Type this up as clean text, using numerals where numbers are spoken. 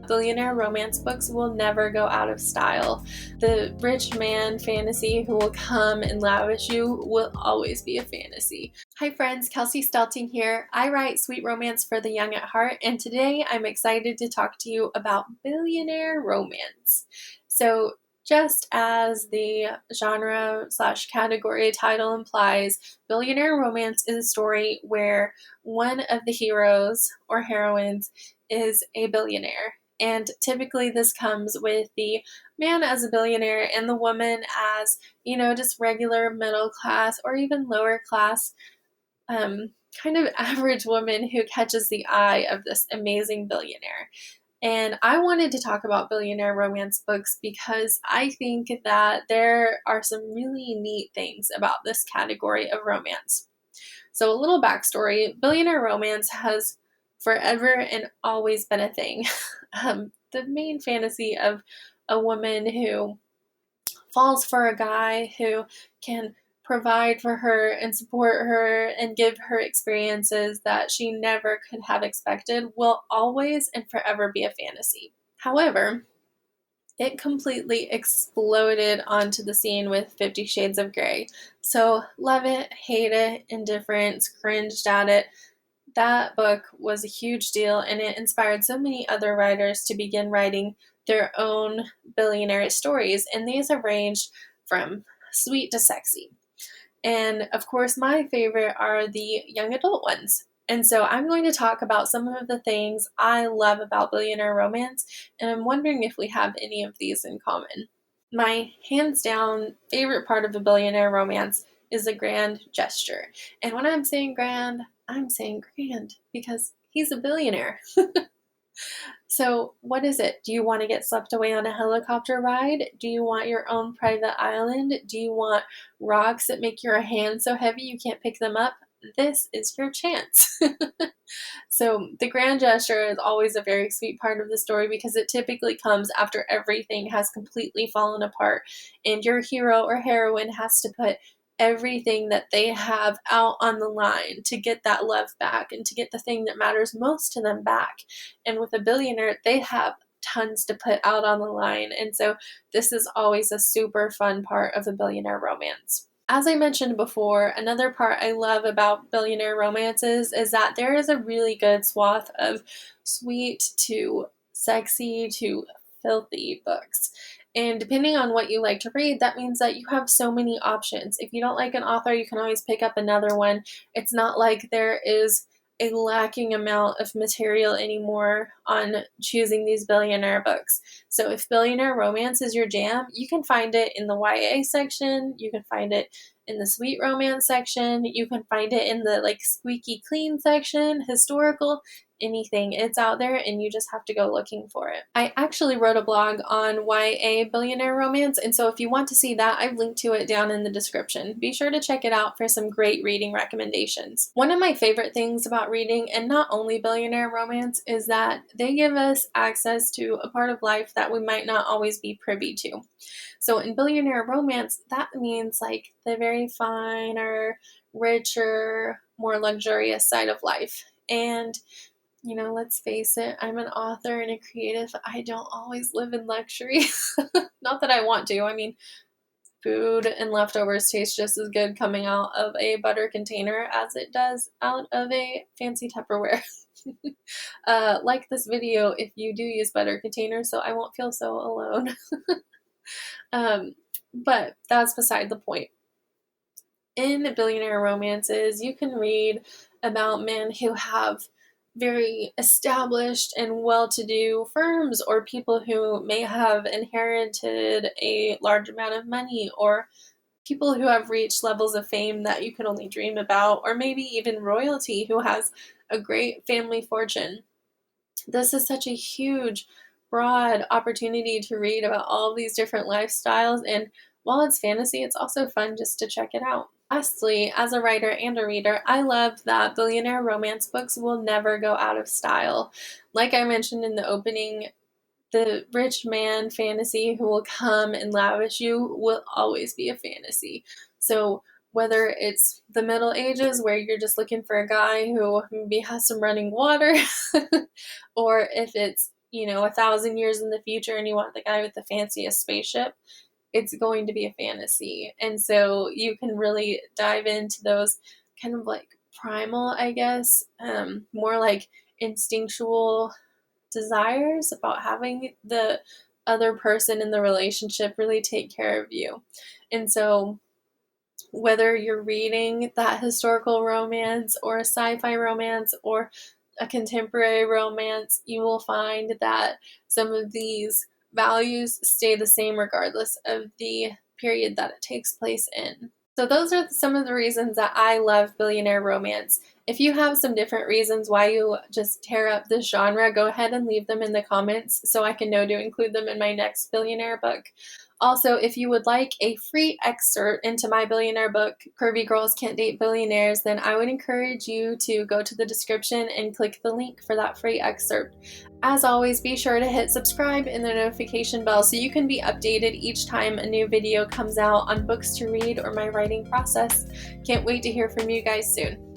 Billionaire romance books will never go out of style. The rich man fantasy who will come and lavish you will always be a fantasy. Hi friends, Kelsey Stelting here. I write sweet romance for the young at heart, and today I'm excited to talk to you about billionaire romance. So just as the genre/category title implies, billionaire romance is a story where one of the heroes or heroines is a billionaire. And typically this comes with the man as a billionaire and the woman as, just regular middle class or even lower class, kind of average woman who catches the eye of this amazing billionaire. And I wanted to talk about billionaire romance books because I think that there are some really neat things about this category of romance. So a little backstory, billionaire romance has forever and always been a thing. The main fantasy of a woman who falls for a guy who can provide for her and support her and give her experiences that she never could have expected will always and forever be a fantasy. However, it completely exploded onto the scene with 50 Shades of Grey. So love it, hate it, indifference, cringed at it. That book was a huge deal, and it inspired so many other writers to begin writing their own billionaire stories, and these have ranged from sweet to sexy. And of course, my favorite are the young adult ones. And so I'm going to talk about some of the things I love about billionaire romance, and I'm wondering if we have any of these in common. My hands down favorite part of a billionaire romance is the grand gesture. And when I'm saying grand because he's a billionaire. So what is it? Do you want to get swept away on a helicopter ride? Do you want your own private island? Do you want rocks that make your hands so heavy you can't pick them up? This is your chance. So the grand gesture is always a very sweet part of the story because it typically comes after everything has completely fallen apart and your hero or heroine has to put everything that they have out on the line to get that love back and to get the thing that matters most to them back. And with a billionaire, they have tons to put out on the line. And so this is always a super fun part of a billionaire romance. As I mentioned before, another part I love about billionaire romances is that there is a really good swath of sweet to sexy to filthy books. And depending on what you like to read, that means that you have so many options. If you don't like an author, you can always pick up another one. It's not like there is a lacking amount of material anymore on choosing these billionaire books. So if billionaire romance is your jam, you can find it in the YA section, you can find it in the sweet romance section, you can find it in the squeaky clean section, historical, anything. It's out there and you just have to go looking for it. I actually wrote a blog on YA billionaire romance, and so if you want to see that, I've linked to it down in the description. Be sure to check it out for some great reading recommendations. One of my favorite things about reading, and not only billionaire romance, is that they give us access to a part of life that we might not always be privy to. So in billionaire romance, that means the very finer, richer, more luxurious side of life. And let's face it, I'm an author and a creative. I don't always live in luxury. Not that I want to. I mean, food and leftovers taste just as good coming out of a butter container as it does out of a fancy Tupperware. Like this video if you do use butter containers so I won't feel so alone. But that's beside the point. In billionaire romances, you can read about men who have very established and well-to-do firms, or people who may have inherited a large amount of money, or people who have reached levels of fame that you could only dream about, or maybe even royalty who has a great family fortune. This is such a huge, broad opportunity to read about all these different lifestyles, and while it's fantasy, it's also fun just to check it out. Lastly, as a writer and a reader, I love that billionaire romance books will never go out of style. Like I mentioned in the opening, the rich man fantasy who will come and lavish you will always be a fantasy. So whether it's the Middle Ages where you're just looking for a guy who maybe has some running water, or if it's 1,000 years in the future and you want the guy with the fanciest spaceship, it's going to be a fantasy. And so you can really dive into those kind of like primal, I guess, more like instinctual desires about having the other person in the relationship really take care of you. And so whether you're reading that historical romance or a sci-fi romance or a contemporary romance, you will find that some of these values stay the same regardless of the period that it takes place in. So those are some of the reasons that I love Billionaire Romance. If you have some different reasons why you just tear up this genre, go ahead and leave them in the comments so I can know to include them in my next Billionaire book. Also, if you would like a free excerpt into my Billionaire book, Curvy Girls Can't Date Billionaires, then I would encourage you to go to the description and click the link for that free excerpt. As always, be sure to hit subscribe and the notification bell so you can be updated each time a new video comes out on books to read or my writing process. Can't wait to hear from you guys soon.